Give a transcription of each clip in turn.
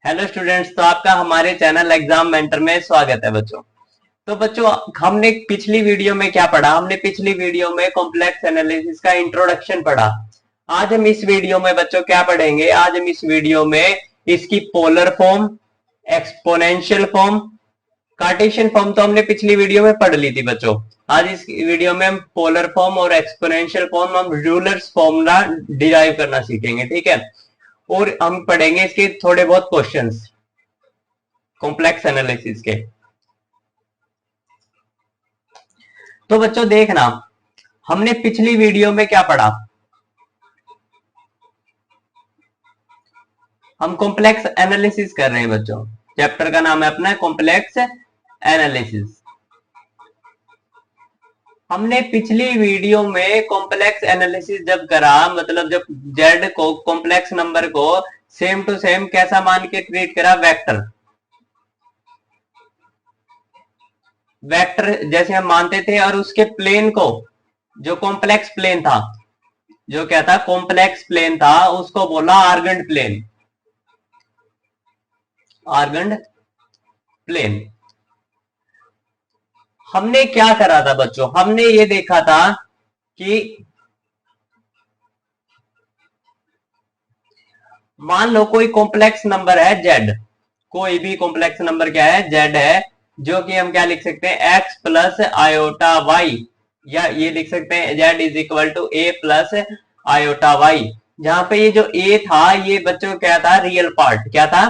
Hello students, तो आपका हमारे चैनल एग्जाम मेंटर में स्वागत है बच्चों। तो बच्चों, हमने पिछली वीडियो में क्या पढ़ा? हमने पिछली वीडियो में कॉम्प्लेक्स एनालिसिस का इंट्रोडक्शन पढ़ा। आज हम इस वीडियो में बच्चों क्या पढ़ेंगे? आज हम इस वीडियो में इसकी polar form, exponential form, Cartesian form तो हमने पिछली वीडियो में पढ़ ली थी बच्चों। आज इस वीडियो में हम पोलर फॉर्म और एक्सपोनेंशियल फॉर्म, हम यूलर्स फॉर्मूला डिराइव करना सीखेंगे, ठीक है। और हम पढ़ेंगे इसके थोड़े बहुत क्वेश्चंस कॉम्प्लेक्स एनालिसिस के। तो बच्चों देखना, हमने पिछली वीडियो में क्या पढ़ा? हम कॉम्प्लेक्स एनालिसिस कर रहे हैं बच्चों। चैप्टर का नाम है अपना कॉम्प्लेक्स एनालिसिस। हमने पिछली वीडियो में कॉम्प्लेक्स एनालिसिस जब करा, मतलब जब जेड को, कॉम्प्लेक्स नंबर को सेम टू सेम कैसा मान के ट्रीट करा? वेक्टर। वेक्टर जैसे हम मानते थे, और उसके प्लेन को, जो कॉम्प्लेक्स प्लेन था, जो क्या था? कॉम्प्लेक्स प्लेन था, उसको बोला आर्गेंड प्लेन। आर्गेंड प्लेन। हमने क्या करा था बच्चों? हमने ये देखा था कि मान लो कोई कॉम्प्लेक्स नंबर है जेड, कोई भी कॉम्प्लेक्स नंबर क्या है? जेड है, जो कि हम क्या लिख सकते हैं? एक्स प्लस आयोटा वाई, या ये लिख सकते हैं Z is equal to A plus iota Y. जहां पे ये जो ए था, ये बच्चों क्या था? Real part. क्या था?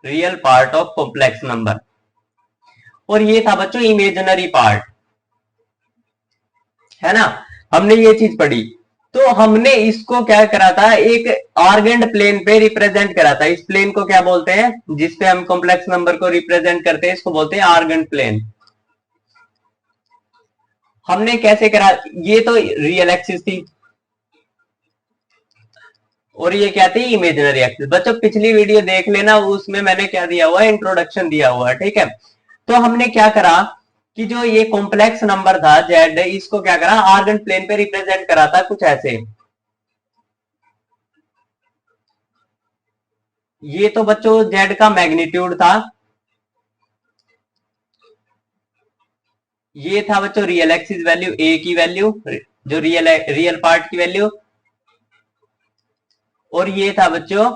Real part of complex number. और ये था बच्चों इमेजिनरी पार्ट, है ना। हमने ये चीज पढ़ी। तो हमने इसको क्या करा था? एक आर्गेंड प्लेन पे रिप्रेजेंट करा था। इस प्लेन को क्या बोलते हैं? जिसपे हम कॉम्प्लेक्स नंबर को रिप्रेजेंट करते हैं, इसको बोलते हैं आर्गेंड प्लेन। हमने कैसे करा? ये तो रियल एक्सिस थी, और ये क्या थी? Imaginary axis. बच्चों पिछली वीडियो देख लेना, उसमें मैंने क्या दिया हुआ है? इंट्रोडक्शन दिया हुआ है, ठीक है। तो हमने क्या करा कि जो ये कॉम्प्लेक्स नंबर था जेड, इसको क्या करा? आर्गेंड प्लेन पे रिप्रेजेंट करा था कुछ ऐसे। ये तो बच्चों जेड का मैग्नीट्यूड था। ये था बच्चों रियल एक्सिस वैल्यू, ए की वैल्यू, जो रियल पार्ट की वैल्यू। और ये था बच्चों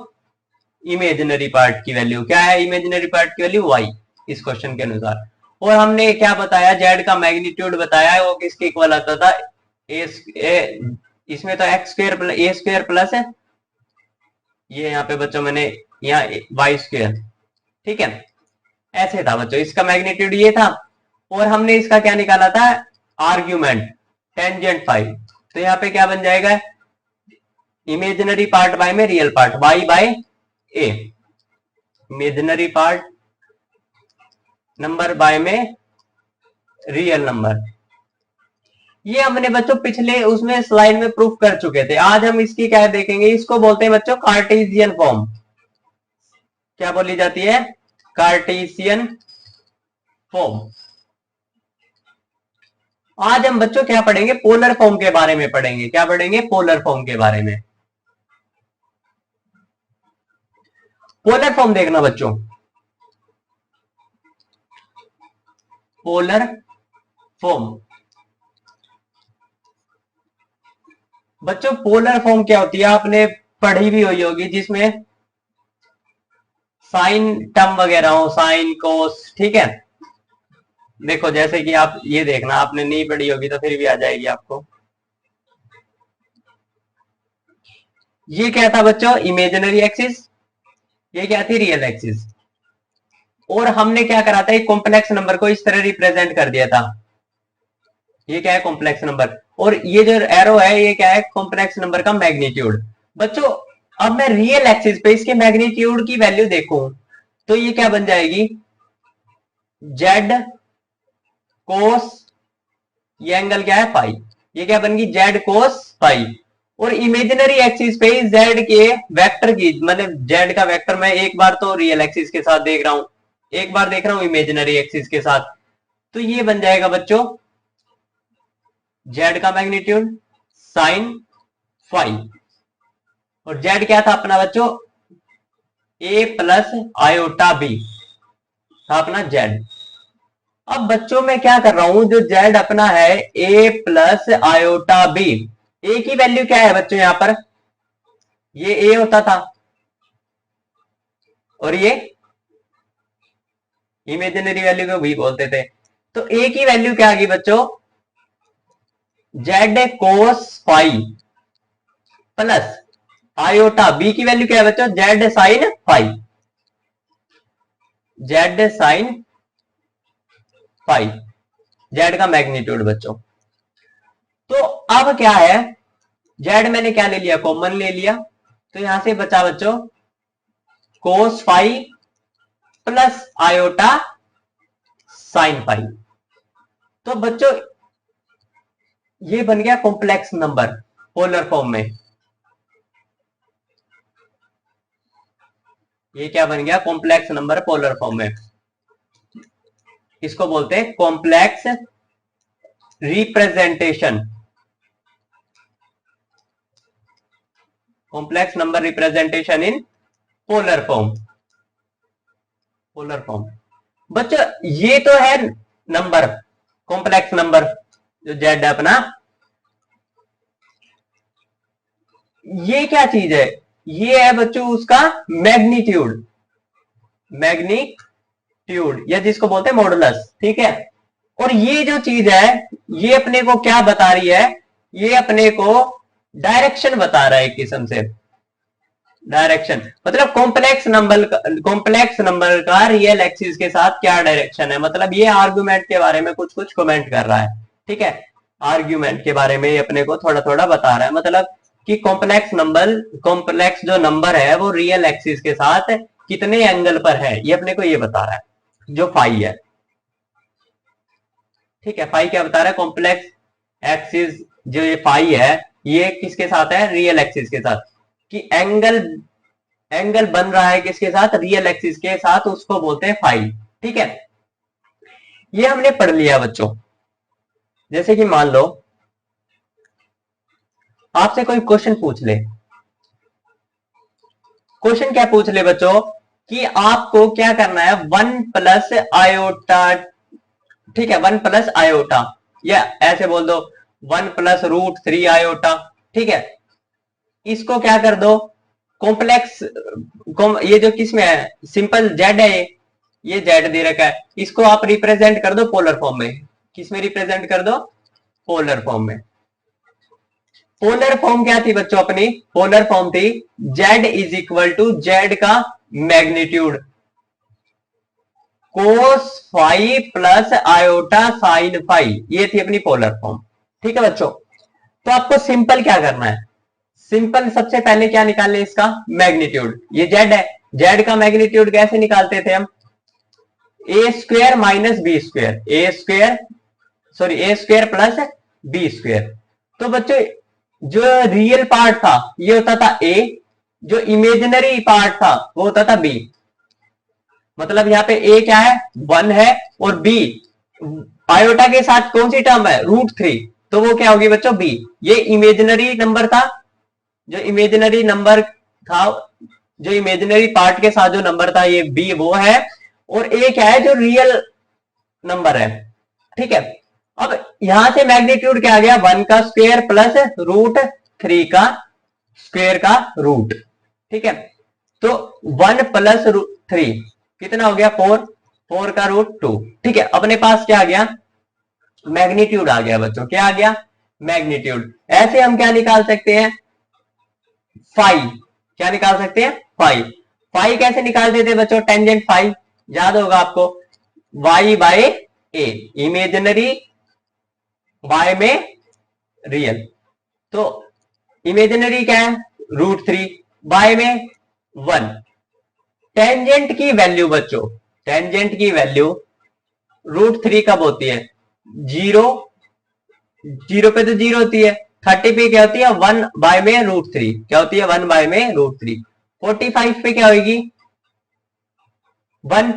इमेजिनरी पार्ट की वैल्यू। क्या है इमेजिनरी पार्ट की वैल्यू? वाई, इस क्वेश्चन के अनुसार। और हमने क्या बताया? जेड का मैग्नीट्यूड बताया, वो किसके इक्वल आता था? इसमें तो एक्स स्क्र प्लस ए स्क्र प्लस है, ये यहाँ पे बच्चों मैंने यहाँ वाई स्क्र, ठीक है। ऐसे था बच्चों, इसका मैग्नीट्यूड ये था। और हमने इसका क्या निकाला था? Argument, tangent five. तो यहाँ पे क्या बन जाएगा? इमेजिनरी पार्ट बाय में real part, Y by A. Imaginary part number by में रियल नंबर। ये हमने बच्चों पिछले उसमें स्लाइड में प्रूफ कर चुके थे। आज हम इसकी क्या देखेंगे? इसको बोलते हैं बच्चों कार्टेशियन फॉर्म। क्या बोली जाती है? Cartesian form. आज हम बच्चों क्या पढ़ेंगे? पोलर फॉर्म के बारे में पढ़ेंगे। क्या पढ़ेंगे? पोलर फॉर्म के बारे में। पोलर फॉर्म देखना बच्चों, पोलर फॉर्म। बच्चों पोलर फॉर्म क्या होती है? आपने पढ़ी भी हुई होगी, जिसमें साइन टर्म वगैरह हो, साइन कोस, ठीक है। देखो जैसे कि आप ये देखना, आपने नहीं पढ़ी होगी तो फिर भी आ जाएगी आपको। ये क्या था बच्चों? Imaginary axis. ये क्या थी? Real axis. और हमने क्या करा था? एक कॉम्प्लेक्स नंबर को इस तरह रिप्रेजेंट कर दिया था। ये क्या है? Complex number. और ये जो एरो है, ये क्या है? कॉम्प्लेक्स नंबर का मैग्नीट्यूड। बच्चों अब मैं रियल एक्सिस पे इसके मैग्नीट्यूड की वैल्यू देखूं, तो ये क्या बन जाएगी? जेड कोस, ये एंगल क्या है? फाई। ये क्या बन गई? Z cos phi. और इमेजिनरी एक्सिस पे जेड के वेक्टर की, मतलब जेड का वेक्टर मैं एक बार तो रियल एक्सिस के साथ देख रहा हूं, एक बार देख रहा हूं इमेजिनरी एक्सिस के साथ। तो ये बन जाएगा बच्चों जेड का मैग्नीट्यूड साइन फाई। और जेड क्या था अपना बच्चों? ए प्लस आयोटा बी था अपना जेड। अब बच्चों मैं क्या कर रहा हूं, जो जेड अपना है ए प्लस आयोटा बी, ए की वैल्यू क्या है बच्चों यहां पर, ये ए होता था और ये इमेजिनरी वैल्यू को भी बोलते थे। तो ए की वैल्यू क्या आ गई बच्चों, Z cos phi plus iota, B की वैल्यू क्या है बच्चों, Z sine phi, Z sine phi, Z का मैग्नीट्यूड बच्चों। तो अब क्या है, जेड मैंने क्या ले लिया, कॉमन ले लिया, तो यहां से बचा बच्चों cos phi plus iota sine phi. तो बच्चों ये बन गया कॉम्प्लेक्स नंबर पोलर फॉर्म में, ये क्या बन गया, कॉम्प्लेक्स नंबर पोलर फॉर्म में। इसको बोलते हैं complex representation, complex number representation in polar form, polar form. बच्चों ये तो है नंबर, कॉम्प्लेक्स नंबर जो जेड है अपना, ये क्या चीज है, ये है बच्चों उसका मैग्नीट्यूड, मैग्नीट्यूड या जिसको बोलते हैं मॉडुलस, ठीक है। और ये जो चीज है ये अपने को क्या बता रही है, ये अपने को डायरेक्शन बता रहा है एक किस्म से, डायरेक्शन मतलब कॉम्प्लेक्स नंबर का रियल एक्सिस के साथ क्या डायरेक्शन है, मतलब ये आर्गुमेंट के बारे में कुछ कुछ कमेंट कर रहा है, ठीक है। आर्ग्यूमेंट के बारे में ये अपने को थोड़ा थोड़ा बता रहा है, मतलब कि कॉम्प्लेक्स जो नंबर है वो रियल एक्सिस के साथ कितने एंगल पर है, ये अपने को ये बता रहा है जो फाई है, ठीक है। फाई क्या बता रहा है, कॉम्प्लेक्स एक्सिस जो ये फाई है ये किसके साथ है, रियल एक्सिस के साथ, कि एंगल एंगल बन रहा है किसके साथ, रियल एक्सिस के साथ, उसको बोलते हैं फाई, ठीक है। ये हमने पढ़ लिया बच्चों। जैसे कि मान लो आपसे कोई क्वेश्चन पूछ ले, क्वेश्चन क्या पूछ ले बच्चों, कि आपको क्या करना है, वन प्लस आयोटा, ठीक है, वन प्लस आयोटा, या ऐसे बोल दो one plus root three iota, ठीक है। इसको क्या कर दो, कॉम्प्लेक्स, ये जो किस में है, सिंपल जेड है, ये जेड दे रखा है, इसको आप रिप्रेजेंट कर दो पोलर फॉर्म में, किस में रिप्रेजेंट कर दो, पोलर फॉर्म में। पोलर फॉर्म क्या थी बच्चों अपनी, पोलर फॉर्म थी Z is equal to Z का magnitude cos phi plus iota sine phi, ये थी अपनी पोलर फॉर्म, ठीक है बच्चों। तो आपको सिंपल क्या करना है, सिंपल सबसे पहले क्या निकालने, इसका मैग्नीट्यूड, ये जेड है, जेड का मैग्नीट्यूड कैसे निकालते थे हम, ए स्क्वेयर माइनस बी स्क्वेयर, ए स्क्वेयर सॉरी ए स्क्वेयर प्लस बी स्क्वेयर। तो बच्चों जो रियल पार्ट था ये होता था ए, जो इमेजिनरी पार्ट था वो होता था बी, मतलब यहाँ पे ए क्या है, वन है, और बी आयोटा के साथ कौन सी टर्म है, रूट थ्री, तो वो क्या होगी बच्चों, बी। ये इमेजिनरी नंबर था, जो इमेजिनरी नंबर था, जो इमेजिनरी पार्ट के साथ जो नंबर था ये बी वो है, और ए क्या है, जो रियल नंबर है, ठीक है। अब यहां से मैग्नीट्यूड क्या आ गया, वन का स्क्वायर प्लस रूट थ्री का स्क्वायर का रूट, ठीक है। तो वन प्लस रूट थ्री कितना हो गया, फोर, फोर का रूट टू, ठीक है। अपने पास क्या आ गया, मैग्नीट्यूड आ गया बच्चों, क्या आ गया, मैग्नीट्यूड। ऐसे हम क्या निकाल सकते हैं, फाई, क्या निकाल सकते हैं, फाई। फाई कैसे निकालते थे बच्चों, टेंजेंट फाई याद होगा आपको, Y by A, imaginary Y में रियल, तो इमेजिनरी क्या है, रूट थ्री, वाई में वन। टेंजेंट की वैल्यू बच्चों, टेंजेंट की वैल्यू रूट थ्री कब होती है, जीरो, जीरो पे तो जीरो होती है, थर्टी पे क्या होती है, वन बाय में रूट थ्री, क्या होती है, वन बाय में रूट थ्री। 45 पे क्या होगी, वन,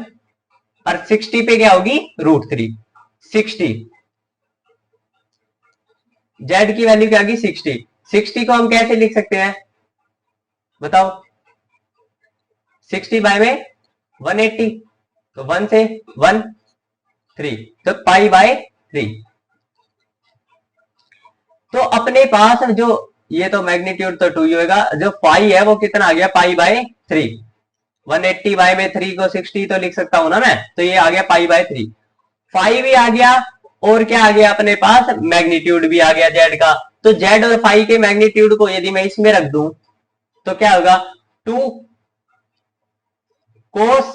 और 60 पे क्या होगी, रूट थ्री, 60, जेड की वैल्यू क्या होगी, 60। 60 को हम कैसे लिख सकते हैं बताओ, 60 में 180, तो 1 से 1 3, तो पाई बाय 3। तो अपने पास जो ये तो मैग्नीट्यूड तो 2 ही होगा, जो पाई है वो कितना आ गया, पाई बाय 3। 180 बाय में 3 को 60 तो लिख सकता हूं ना मैं, तो ये आ गया पाई बाय 3। 5 भी आ गया, और क्या आ गया अपने पास, मैग्नीट्यूड भी आ गया जेड का। तो जेड और फाई के मैग्नीट्यूड को यदि मैं इसमें रख दूं तो क्या होगा, 2 cos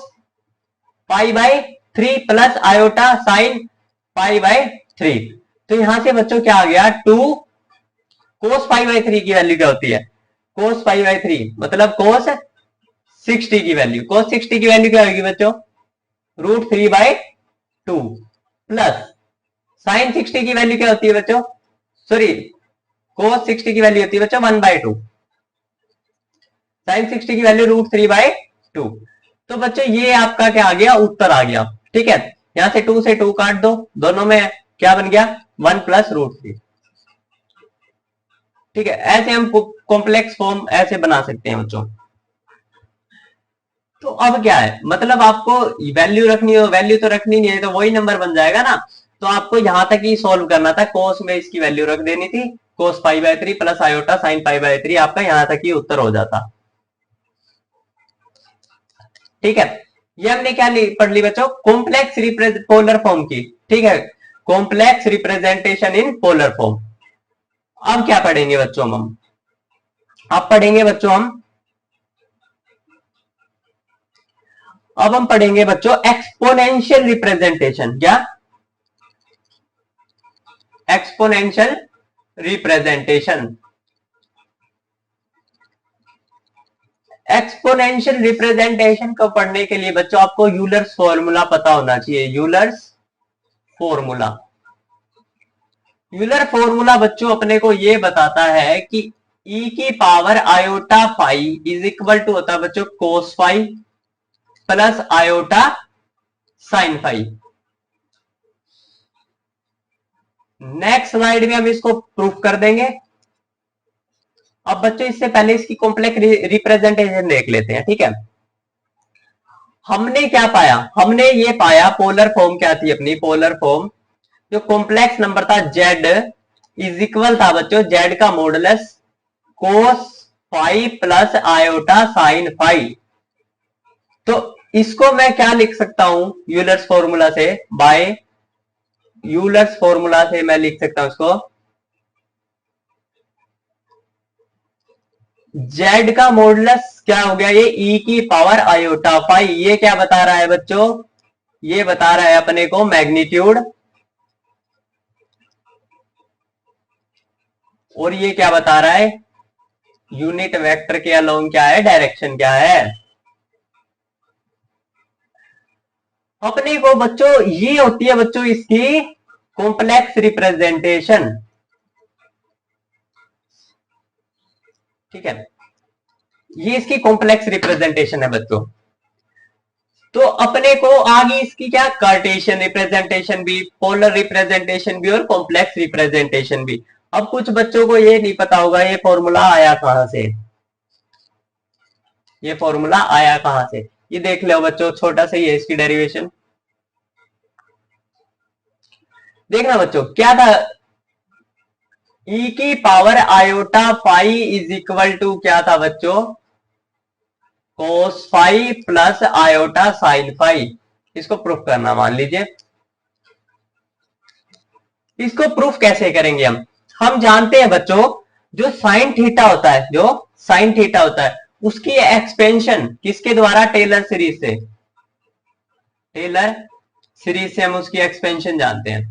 pi by 3 plus iota sine pi by 3। तो यहां से बच्चों क्या आ गया, 2 कोस पाई बाय 3 की वैल्यू क्या होती है, कोस पाई बाय 3 मतलब कोस 60 की वैल्यू, कोस 60 की वैल्यू क्या होगी बच्चों, √3/2 प्लस साइन 60 की वैल्यू क्या होती है बच्चों, सॉरी कोस 60 की वैल्यू होती है बच्चों 1/2, साइन 60 की वैल्यू √3/2। तो बच्चों ये आपका क्या आ गया, उत्तर आ गया। ठीक है, यहां से 2 से 2 काट दो, दोनों में क्या बन गया, 1 प्लस √3। ठीक है, ऐसे हम कॉम्प्लेक्स फॉर्म ऐसे बना सकते हैं बच्चों। तो अब क्या है, मतलब आपको वैल्यू रखनी हो, वैल्यू तो रखनी नहीं है तो वही नंबर बन जाएगा ना। तो आपको यहां तक ही सॉल्व करना था, कोस में इसकी वैल्यू रख देनी थी, cos pi by 3 plus iota sine pi by 3, आपका यहां तक ही उत्तर हो जाता। ठीक है, ये हमने क्या पढ़ ली बच्चों, कॉम्प्लेक्स पोलर फॉर्म की। ठीक है, complex representation in polar form. अब क्या पढ़ेंगे बच्चों हम, अब पढ़ेंगे बच्चों हम पढ़ेंगे बच्चों एक्सपोनेंशियल रिप्रेजेंटेशन। क्या, एक्सपोनेंशियल रिप्रेजेंटेशन। एक्सपोनेंशियल रिप्रेजेंटेशन को पढ़ने के लिए बच्चों आपको यूलर्स फॉर्मूला पता होना चाहिए, यूलर्स फॉर्मूला। यूलर फॉर्मूला बच्चों अपने को यह बताता है कि e की power iota phi is equal to होता है बच्चों cos phi plus iota sine phi. Next slide में हम इसको प्रूफ कर देंगे। अब बच्चों इससे पहले इसकी कॉम्प्लेक्स रिप्रेजेंटेशन देख लेते हैं। ठीक है, हमने क्या पाया, हमने ये पाया पोलर फॉर्म क्या थी अपनी, पोलर फॉर्म जो कॉम्प्लेक्स नंबर था जेड इज इक्वल था बच्चों जेड का modulus cos phi plus iota sine phi. तो इसको मैं क्या लिख सकता हूं, यूलर्स फॉर्मूला से, बाय यूलर्स फॉर्मूला से मैं लिख सकता हूं इसको, जेड का मॉडुलस क्या हो गया, ये ई की पावर आयोटा फाई। ये क्या बता रहा है बच्चों, ये बता रहा है अपने को मैग्नीट्यूड, और ये क्या बता रहा है, यूनिट वेक्टर के अलोंग क्या है, डायरेक्शन क्या है। अपने को बच्चों ये होती है बच्चों इसकी कॉम्प्लेक्स रिप्रेजेंटेशन। ठीक है, ये इसकी कॉम्प्लेक्स रिप्रेजेंटेशन है बच्चों। तो अपने को आगे इसकी क्या, कार्टेशियन रिप्रेजेंटेशन भी, पोलर रिप्रेजेंटेशन भी और कॉम्प्लेक्स रिप्रेजेंटेशन भी। अब कुछ बच्चों को ये नहीं पता होगा ये फॉर्मूला आया कहां से, ये फॉर्मूला आया कहां से। ये देख लो बच्चों, छोटा सा ही है इसकी डेरिवेशन। देखना बच्चों क्या था, ई की power iota phi is equal to क्या था बच्चों, cos phi plus iota sine phi. इसको प्रूफ करना, मान लीजिए इसको प्रूफ कैसे करेंगे हम जानते हैं बच्चों जो साइन थीटा होता है, जो साइन थीटा होता है उसकी एक्सपेंशन किसके द्वारा, टेलर सीरीज से, टेलर सीरीज से हम उसकी एक्सपेंशन जानते हैं।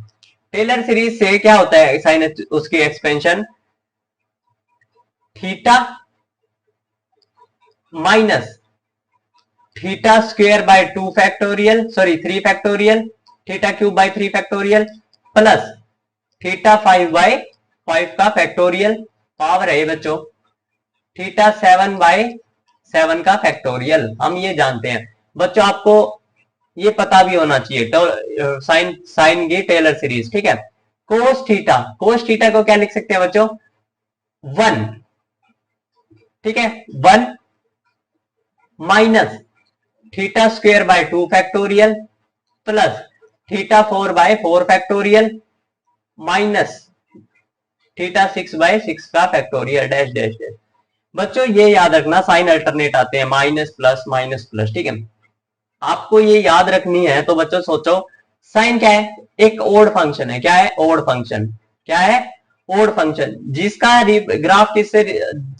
टेलर सीरीज से क्या होता है साइन, उसकी expansion theta minus theta square by 2 factorial, sorry 3 factorial, theta cube by 3 factorial plus theta 5/5 का फैक्टोरियल, पावर है बच्चों थीटा 7/7 का फैक्टोरियल। हम ये जानते हैं बच्चों, आपको ये पता भी होना चाहिए, तो साइन की टेलर सीरीज। ठीक है, कोस थीटा, कोस थीटा को क्या लिख सकते हैं बच्चों, 1। ठीक है, 1 minus theta square by 2 factorial plus theta 4 by 4 factorial minus theta 6 by 6 का फैक्टोरियल डैश डैश डैश। बच्चों ये याद रखना, साइन अल्टरनेट आते हैं, माइनस प्लस, ठीक है। आपको ये याद रखनी है। तो बच्चों सोचो साइन क्या है, एक ओड फंक्शन है। क्या है? Odd function. क्या है? ओड फंक्शन, जिसका ग्राफ किससे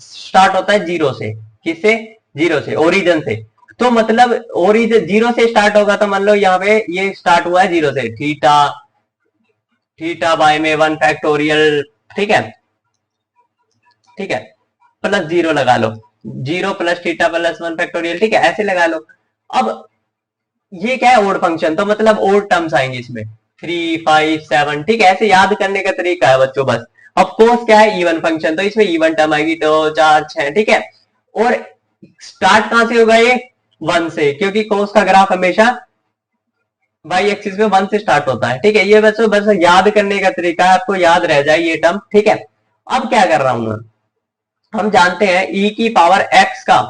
स्टार्ट होता है? जीरो से। किससे? जीरो से, ओरिजिन से। तो मतलब ओरिजिन जीरो से स्टार्ट होगा, तो मान लो यहाँ पे ये स्टार्ट हुआ है जीरो से, थीटा थीटा बाय में 1 फैक्टोरियल, ठीक है, ठीक है, प्लस जीरो लगा लो, zero plus theta plus 1 factorial, ठीक है, ऐसे लगा लो। अब ये क्या है? ओड फंक्शन, तो मतलब ओड टर्म्स आएंगे इसमें, 3 5 7, ठीक है। ऐसे याद करने का तरीका है बच्चों बस। अब कोस क्या है? इवन फंक्शन, तो इसमें इवन टर्म आएगी, तो 4 6, ठीक है। और स्टार्ट कहां से होगा? ये 1 से, क्योंकि कोस का ग्राफ हमेशा वाई एक्सिस में 1 से स्टार्ट होता है, ठीक है। ये बस याद करने का तरीका है, आपको याद रह जाए ये टर्म, ठीक है। अब क्या कर रहा हूं मैं, हम जानते हैं e की पावर x का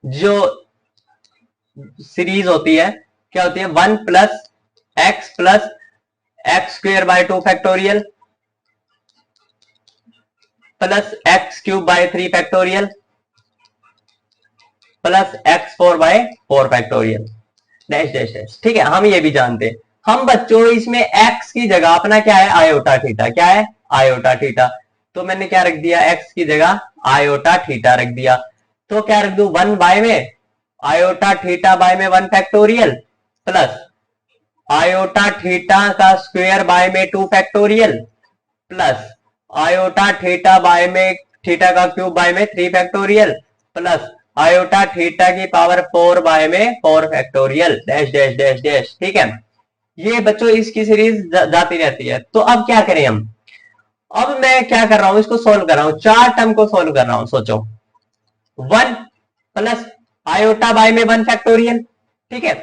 जो सीरीज होती है, क्या होती है? 1 plus x square by 2 factorial plus x cube by 3 factorial plus x 4 by 4 factorial dash dash dash, ठीक है। हम ये भी जानते हैं। हम बच्चों इसमें x की जगह अपना क्या है? Iota theta. क्या है? Iota theta. तो मैंने क्या रख दिया? x की जगह आयोटा थीटा रख दिया। तो क्या रख दू? 1 बाय में आयोटा थीटा बाय में 1 फैक्टोरियल प्लस आयोटा थीटा का स्क्वायर बाय में 2 factorial plus iota theta by में थीटा का क्यूब बाय में 3 फैक्टोरियल प्लस आयोटा थीटा की पावर 4 बाय में 4 factorial dash dash dash dash, ठीक है। ये बच्चों इसकी सीरीज जाती रहती है। तो अब क्या करें हम? अब मैं क्या कर रहा हूं? इसको सोल्व कर रहा हूं, चार टर्म को सोल्व कर रहा हूं। सोचो 1 प्लस आयोटा बाय में 1 फैक्टोरियल, ठीक है।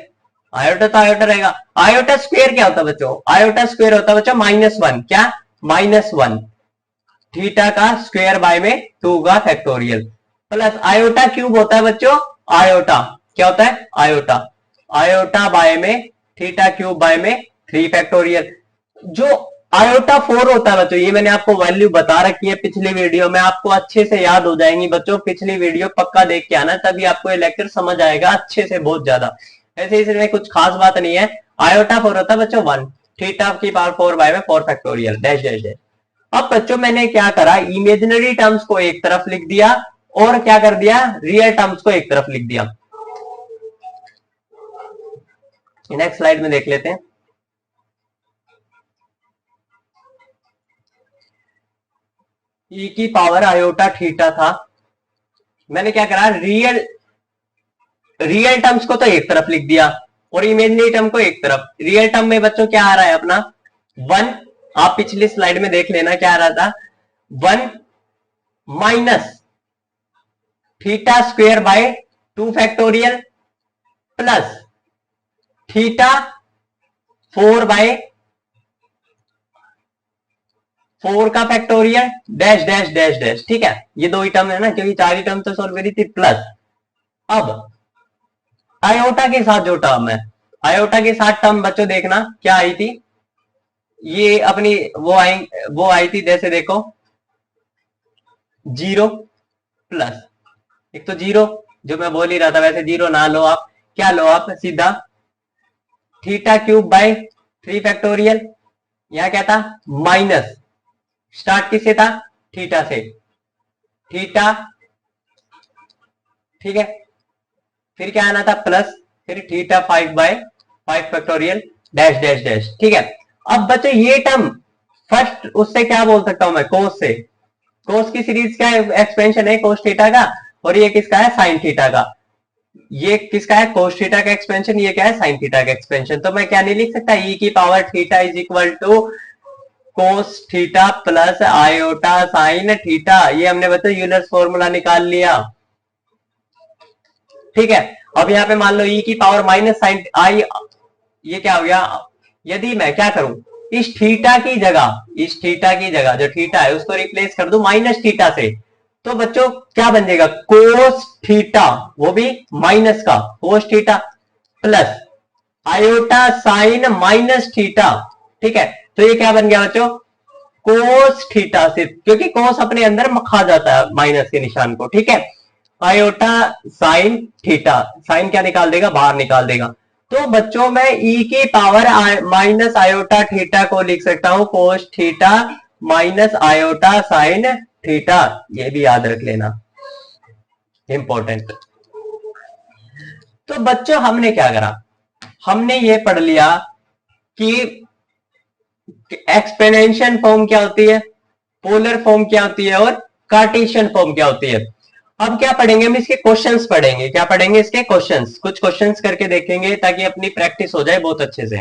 आयोटा तो आयोटा रहेगा। आयोटा स्क्वायर क्या होता है बच्चों? आयोटा स्क्वायर होता है बच्चों -1। क्या? -1 थीटा का स्क्वायर बाय में 2 का फैक्टोरियल प्लस आयोटा क्यूब होता है बच्चों, आयोटा क्या होता है? आयोटा आयोटा बाय में थीटा क्यूब बाय में 3 फैक्टोरियल। जो आयोटा 4 होता है बच्चों, ये मैंने आपको वैल्यू बता रखी है पिछली वीडियो में, आपको अच्छे से याद हो जाएंगी बच्चों। पिछली वीडियो पक्का देख के आना, तभी आपको ये लेक्चर समझ आएगा अच्छे से, बहुत ज्यादा। ऐसे इसमें कुछ खास बात नहीं है। आयोटा 4 होता है बच्चों 1 थीटा की पावर 4 बाय में 4 फैक्टोरियल डैश डैश डैश। अब बच्चों मैंने क्या करा? इमेजिनरी टर्म्स को एक तरफ लिख दिया और क्या कर दिया? रियल टर्म्स को एक तरफ लिख दिया। नेक्स्ट स्लाइड में देख लेते हैं। ई की पावर आयोटा थीटा था, मैंने क्या करा? रियल टर्म्स को तो एक तरफ लिख दिया और इमेजिनरी टर्म को एक तरफ। रियल टर्म में बच्चों क्या आ रहा है अपना? 1, आप पिछली स्लाइड में देख लेना क्या आ रहा था? 1 minus theta square by 2 factorial plus theta 4 by 4 का factorial dash dash dash dash, ठीक है। ये दो ही टर्म है ना, क्योंकि चार ही टर्म तो सॉल्व करी थी। प्लस अब आयोटा के साथ जो टर्म है, आयोटा के साथ टर्म बच्चों देखना क्या आई थी? ये अपनी वो आई थी, जैसे देखो 0 प्लस, एक तो 0 जो मैं बोल ही रहा था, वैसे 0 ना लो आप, क्या लो आप? सीधा थीटा क्यूब बाय 3 फैक्टोरियल। यहां क्या था? माइनस, स्टार्ट किससे था? थीटा से, थीटा, ठीक है। फिर क्या आना था? प्लस, फिर theta 5 by 5 factorial dash dash dash, ठीक है। अब बच्चों ये टर्म फर्स्ट उससे क्या बोल सकता हूं मैं? कोस से। कोस की सीरीज क्या एक्सपेंशन है? कोस थीटा का। और ये किसका है? साइन थीटा का। ये किसका है? कोस थीटा का एक्सपेंशन। ये क्या है? साइन थीटा का एक्सपेंशन। तो मैं क्या नहीं लिख सकता? ई की power theta is equal to cos theta plus iota sine theta. ये हमने बच्चों यूलर्स फॉर्मूला निकाल लिया, ठीक है। अब यहाँ पे मान लो ई की पावर माइनस साइन आई, ये क्या हो गया? यदि मैं क्या करूं? इस थीटा की जगह जो थीटा है उसको रिप्लेस कर दूं माइनस थीटा से, तो बच्चों क्या बन जाएगा, कोस थीटा, वो भी माइनस का, कोस theta plus iota sign minus theta. ठीक है, तो ये क्या बन गया बच्चों, कोस थीटा, सिर्फ क्योंकि कोस अपने अंदर खा जाता है माइनस के निशान को। ठीक है, आयोटा साइन थीटा, साइन क्या निकाल देगा, बाहर निकाल देगा। तो बच्चों मैं e की पावर माइनस आयोटा थीटा को लिख सकता हूं cos theta minus iota sine theta, ये भी याद रख लेना, इंपॉर्टेंट। तो बच्चों हमने क्या करा, हमने ये पढ़ लिया कि एक्सपोनेंशियल फॉर्म क्या होती है, पोलर फॉर्म क्या होती है, और कार्टेशियन फॉर्म क्या होती है। अब क्या पढ़ेंगे हम, इसके क्वेश्चंस पढ़ेंगे। क्या पढ़ेंगे, इसके क्वेश्चंस, कुछ क्वेश्चंस करके देखेंगे ताकि अपनी प्रैक्टिस हो जाए बहुत अच्छे से।